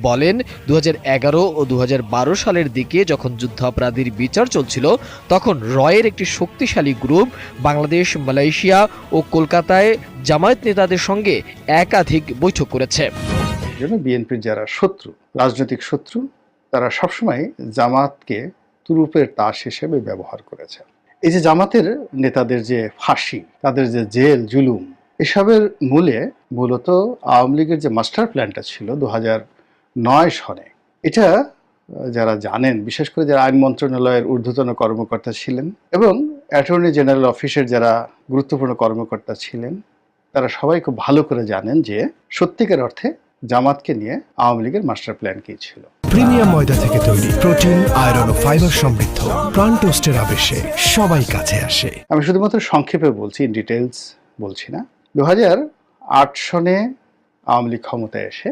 বলেন ২০১১ ও ২০১২ সালের দিকে যখন যুদ্ধাপরাধীর বিচার চলছিল তখন রয়ের একটি শক্তিশালী গ্রুপ বাংলাদেশ, মালয়েশিয়া ও কলকাতায় জামায়াত নেতাদের সঙ্গে একাধিক বৈঠক করেছে। বিএনপির যারা শত্রু, রাজনৈতিক শত্রু, তারা সবসময় জামাতকে তুরুপের তাস হিসেবে ব্যবহার করেছে। এই যে জামাতের নেতাদের যে ফাঁসি, তাদের যে জেল জুলুম, এসবের মূলত আওয়ামী লীগের যে মাস্টার প্ল্যানটা ছিল ২০০৯ সনে, এটা যারা জানেন, বিশেষ করে যারা আইন মন্ত্রণালয়ের ঊর্ধ্বতন কর্মকর্তা ছিলেন এবং অ্যাটর্নি জেনারেল অফিসের যারা গুরুত্বপূর্ণ কর্মকর্তা ছিলেন, তারা সবাই খুব ভালো করে জানেন যে সত্যিকার অর্থে জামাতকে নিয়ে আওয়ামী লীগের মাস্টার প্ল্যান কি ছিল। প্রিমিয়াম ময়দা থেকে তৈরি, প্রোটিন, আয়রন ও ফাইবার সমৃদ্ধ প্রাণ টোস্টের আবেশে সবাই কাছে আসে। আমি শুধুমাত্র সংক্ষেপে বলছি, ডিটেলস বলছি না। ২০০৮ সনে আওয়ামী লীগ ক্ষমতায় এসে